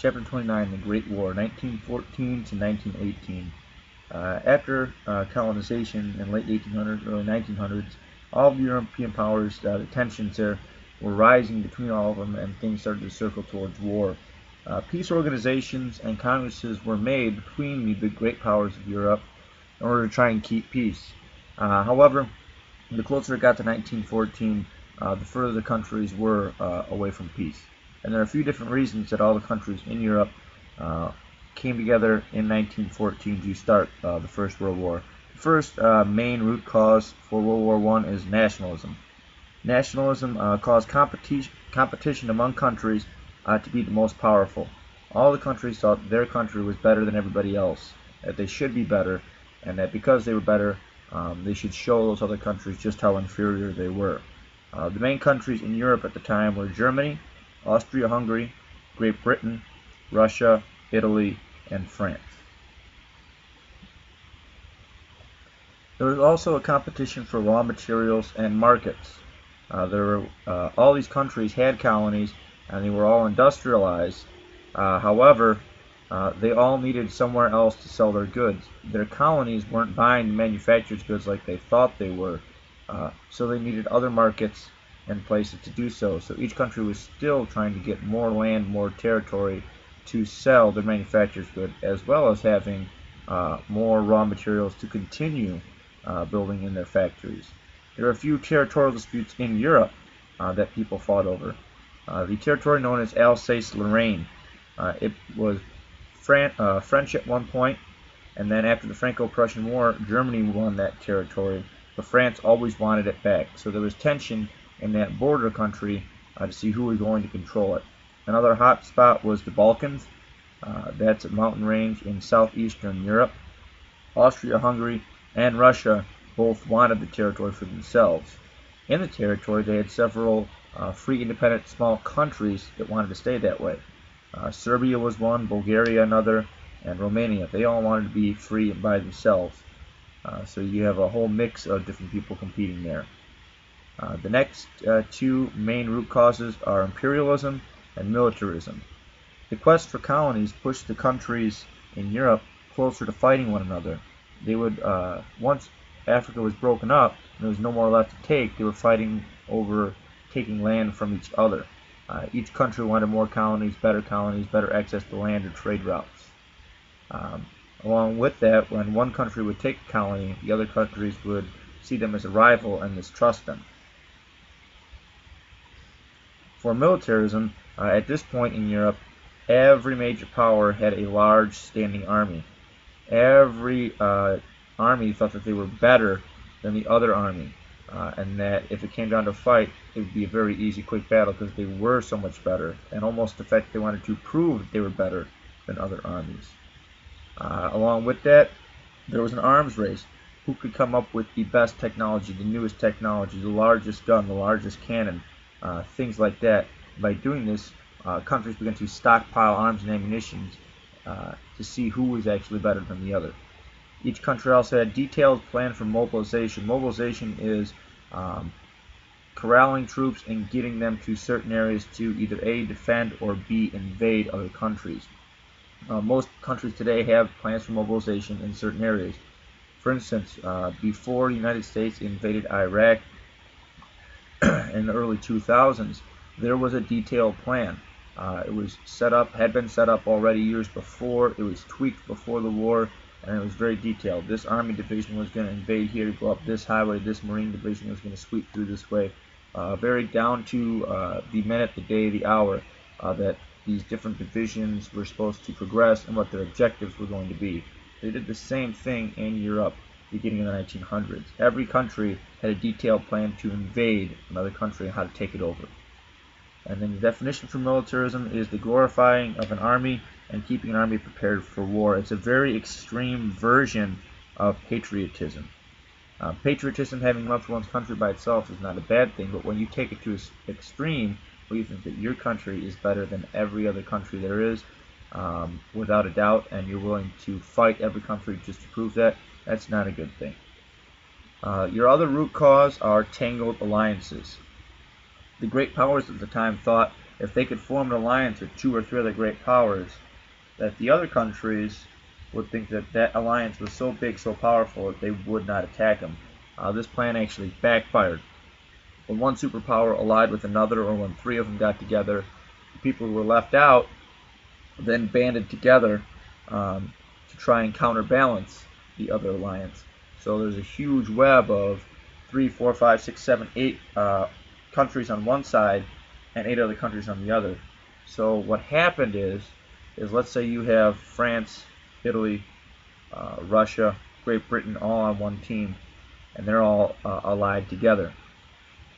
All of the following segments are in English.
Chapter 29, The Great War, 1914 to 1918. After colonization in late 1800s, early 1900s, all of the European powers, the tensions there were rising between all of them, and things started to circle towards war. Peace organizations and congresses were made between the big great powers of Europe in order to try and keep peace. However, the closer it got to 1914, the further the countries were away from peace. And there are a few different reasons that all the countries in Europe came together in 1914 to start the First World War. The first main root cause for World War I is nationalism. Nationalism caused competition among countries to be the most powerful. All the countries thought their country was better than everybody else, that they should be better, and that because they were better, they should show those other countries just how inferior they were. The main countries in Europe at the time were Germany, Austria-Hungary, Great Britain, Russia, Italy, and France. There was also a competition for raw materials and markets. All these countries had colonies, and they were all industrialized. However, they all needed somewhere else to sell their goods. Their colonies weren't buying the manufactured goods like they thought they were, so they needed other markets and places to do so. So each country was still trying to get more land, more territory to sell their manufactured goods, as well as having more raw materials to continue building in their factories. There are a few territorial disputes in Europe that people fought over. The territory known as Alsace-Lorraine. It was French at one point, and then after the Franco-Prussian War, Germany won that territory, but France always wanted it back. So there was tension in that border country to see who was going to control it. Another hot spot was the Balkans. That's a mountain range in southeastern Europe. Austria-Hungary and Russia both wanted the territory for themselves. In the territory, they had several free, independent, small countries that wanted to stay that way. Serbia was one, Bulgaria another, and Romania. They all wanted to be free and by themselves. So you have a whole mix of different people competing there. The next two main root causes are imperialism and militarism. The quest for colonies pushed the countries in Europe closer to fighting one another. They would, once Africa was broken up and there was no more left to take, they were fighting over taking land from each other. Each country wanted more colonies, better access to land or trade routes. Along with that, when one country would take a colony, the other countries would see them as a rival and mistrust them. For militarism, at this point in Europe, every major power had a large standing army. Every army thought that they were better than the other army, and that if it came down to fight, it would be a very easy, quick battle because they were so much better, and almost the fact they wanted to prove that they were better than other armies. Along with that, there was an arms race. Who could come up with the best technology, the newest technology, the largest gun, the largest cannon, things like that. By doing this, countries began to stockpile arms and ammunition to see who was actually better than the other. Each country also had a detailed plan for mobilization. Mobilization is corralling troops and getting them to certain areas to either A, defend, or B, invade other countries. Most countries today have plans for mobilization in certain areas. For instance, before the United States invaded Iraq in the early 2000s, there was a detailed plan. It was set up, had been set up already years before. It was tweaked before the war, and it was very detailed. This Army division was going to invade here, go up this highway. This Marine division was going to sweep through this way. Very down to the minute, the day, the hour that these different divisions were supposed to progress and what their objectives were going to be. They did the same thing in Europe beginning in the 1900s. Every country had a detailed plan to invade another country and how to take it over. And then the definition for militarism is the glorifying of an army and keeping an army prepared for war. It's a very extreme version of patriotism. Patriotism, having love for one's country by itself, is not a bad thing, but when you take it to an extreme, where you think that your country is better than every other country there is, without a doubt, and you're willing to fight every country just to prove that, that's not a good thing. Your other root cause are tangled alliances. The great powers at the time thought if they could form an alliance with 2 or 3 other great powers, that the other countries would think that that alliance was so big, so powerful, that they would not attack them. This plan actually backfired. When one superpower allied with another, or when 3 of them got together, the people who were left out then banded together to try and counterbalance the other alliance. So there's a huge web of 3, 4, 5, 6, 7, 8 countries on one side and 8 other countries on the other. So what happened is let's say you have France, Italy, Russia, Great Britain all on one team, and they're all allied together.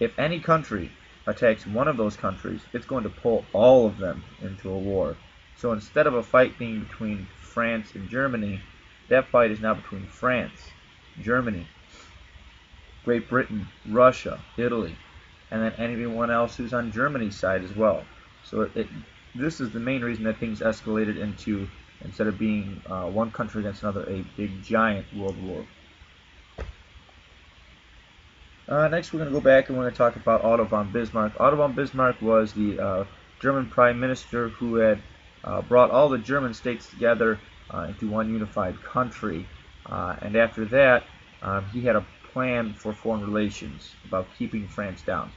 If any country attacks one of those countries, it's going to pull all of them into a war. So instead of a fight being between France and Germany, that fight is now between France, Germany, Great Britain, Russia, Italy, and then anyone else who's on Germany's side as well. So this is the main reason that things escalated into, instead of being one country against another, a big giant world war. Next we're going to go back and we're going to talk about Otto von Bismarck. Otto von Bismarck was the German Prime Minister who had brought all the German states together into one unified country. And after that, he had a plan for foreign relations about keeping France down.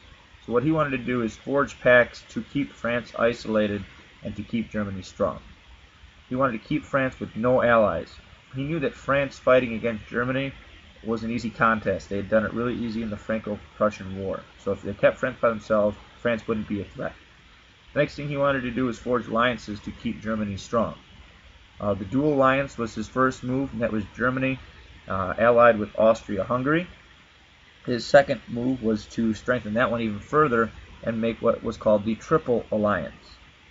So what he wanted to do is forge pacts to keep France isolated and to keep Germany strong. He wanted to keep France with no allies. He knew that France fighting against Germany was an easy contest. They had done it really easy in the Franco-Prussian War. So if they kept France by themselves, France wouldn't be a threat. The next thing he wanted to do was forge alliances to keep Germany strong. The dual alliance was his first move, and that was Germany allied with Austria-Hungary. His second move was to strengthen that one even further and make what was called the Triple Alliance.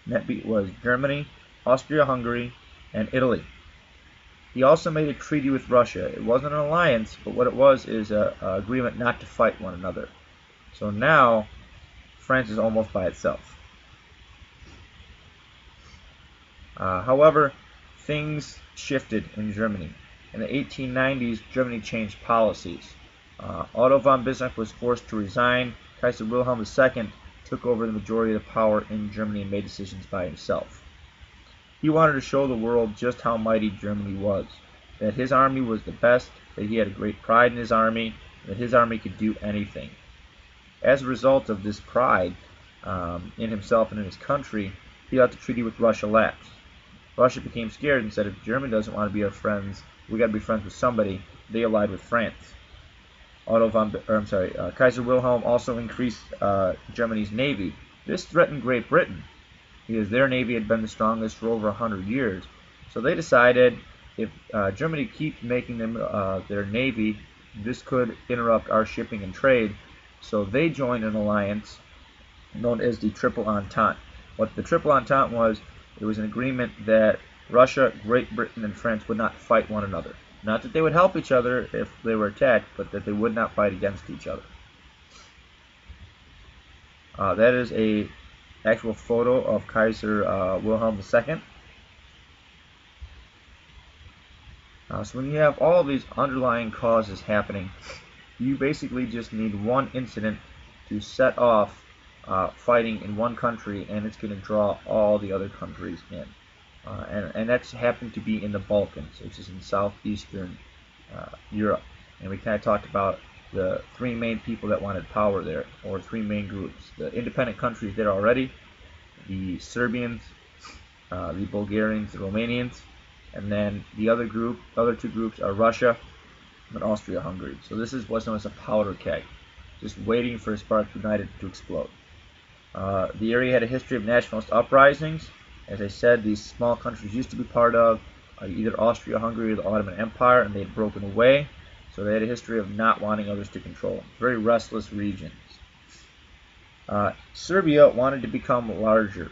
And that was Germany, Austria-Hungary, and Italy. He also made a treaty with Russia. It wasn't an alliance, but what it was is an agreement not to fight one another. So now, France is almost by itself. However, things shifted in Germany. In the 1890s, Germany changed policies. Otto von Bismarck was forced to resign. Kaiser Wilhelm II took over the majority of the power in Germany and made decisions by himself. He wanted to show the world just how mighty Germany was, that his army was the best, that he had a great pride in his army, that his army could do anything. As a result of this pride in himself and in his country, he let the treaty with Russia lapse. Russia became scared and said, if Germany doesn't want to be our friends, we got to be friends with somebody. They allied with France. Kaiser Wilhelm also increased Germany's navy. This threatened Great Britain, because their navy had been the strongest for over 100 years. So they decided if Germany keeps making them their navy, this could interrupt our shipping and trade. So they joined an alliance known as the Triple Entente. What the Triple Entente was, it was an agreement that Russia, Great Britain, and France would not fight one another. Not that they would help each other if they were attacked, but that they would not fight against each other. That is a actual photo of Kaiser Wilhelm II. So when you have all these underlying causes happening, you basically just need one incident to set off fighting in one country, and it's going to draw all the other countries in. And that's happened to be in the Balkans, which is in southeastern Europe. And we kind of talked about the 3 main people that wanted power there, or 3 main groups. The independent countries there already, the Serbians, the Bulgarians, the Romanians, and then the other 2 groups are Russia and Austria-Hungary. So this is what's known as a powder keg, just waiting for a spark to ignite it to explode. The area had a history of nationalist uprisings. As I said, these small countries used to be part of either Austria-Hungary or the Ottoman Empire, and they had broken away. So they had a history of not wanting others to control them. Very restless regions. Serbia wanted to become larger.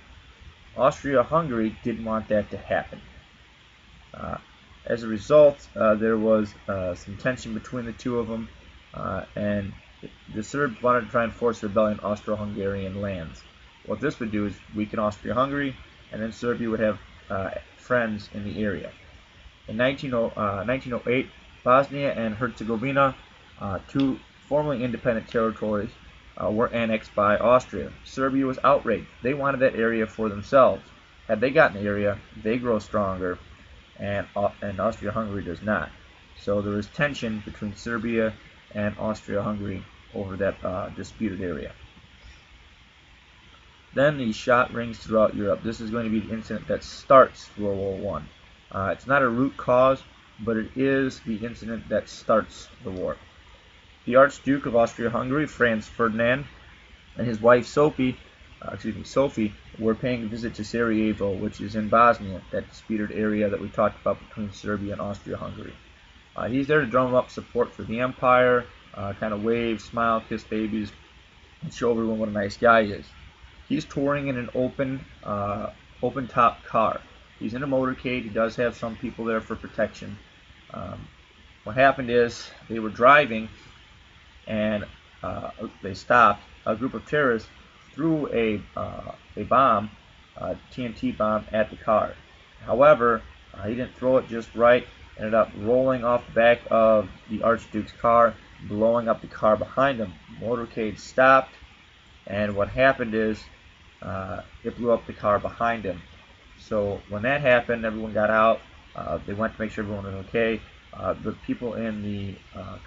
Austria-Hungary didn't want that to happen. As a result, there was some tension between the 2 of them, and the Serbs wanted to try and force rebellion on Austro-Hungarian lands. What this would do is weaken Austria-Hungary, and then Serbia would have friends in the area. In 1908, Bosnia and Herzegovina, 2 formerly independent territories, were annexed by Austria. Serbia was outraged. They wanted that area for themselves. Had they gotten the area, they grow stronger, and Austria-Hungary does not. So there was tension between Serbia and Austria-Hungary over that disputed area. Then the shot rings throughout Europe. This is going to be the incident that starts World War I. It's not a root cause, but it is the incident that starts the war. The Archduke of Austria-Hungary, Franz Ferdinand, and his wife Sophie were paying a visit to Sarajevo, which is in Bosnia, that disputed area that we talked about between Serbia and Austria-Hungary. He's there to drum up support for the empire, kind of wave, smile, kiss babies, and show everyone what a nice guy he is. He's touring in an open-top car. He's in a motorcade. He does have some people there for protection. What happened is they were driving, and they stopped. A group of terrorists threw a bomb, a TNT bomb, at the car. However, he didn't throw it just right. Ended up rolling off the back of the Archduke's car, blowing up the car behind him. Motorcade stopped, and what happened is it blew up the car behind him. So when that happened, everyone got out. They went to make sure everyone was okay. The people in the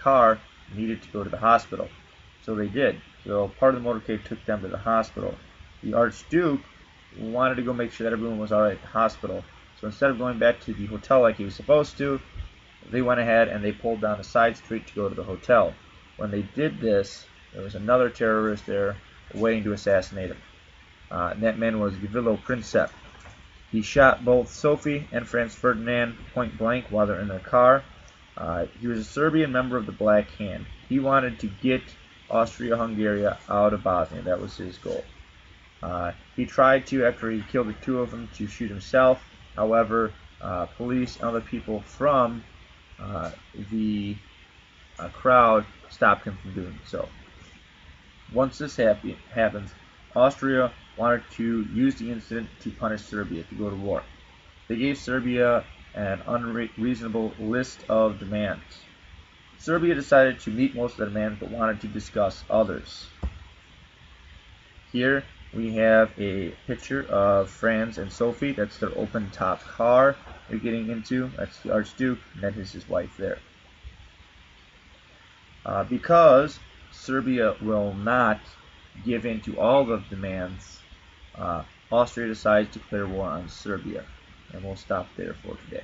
car needed to go to the hospital, so they did. So part of the motorcade took them to the hospital. The Archduke wanted to go make sure that everyone was alright at the hospital. So instead of going back to the hotel like he was supposed to, they went ahead and they pulled down a side street to go to the hotel. When they did this, there was another terrorist there waiting to assassinate him. And that man was Gavrilo Princip. He shot both Sophie and Franz Ferdinand point blank while they're in their car. He was a Serbian member of the Black Hand. He wanted to get Austria-Hungary out of Bosnia. That was his goal. He tried to, after he killed the two of them, to shoot himself. However, police and other people from the crowd stopped him from doing so. Once this happens, Austria wanted to use the incident to punish Serbia, to go to war. They gave Serbia an unreasonable list of demands. Serbia decided to meet most of the demands but wanted to discuss others. Here we have a picture of Franz and Sophie. That's their open-top car they're getting into. That's the Archduke, and that is his wife there. Because Serbia will not give in to all the demands, Austria decides to declare war on Serbia. And we'll stop there for today.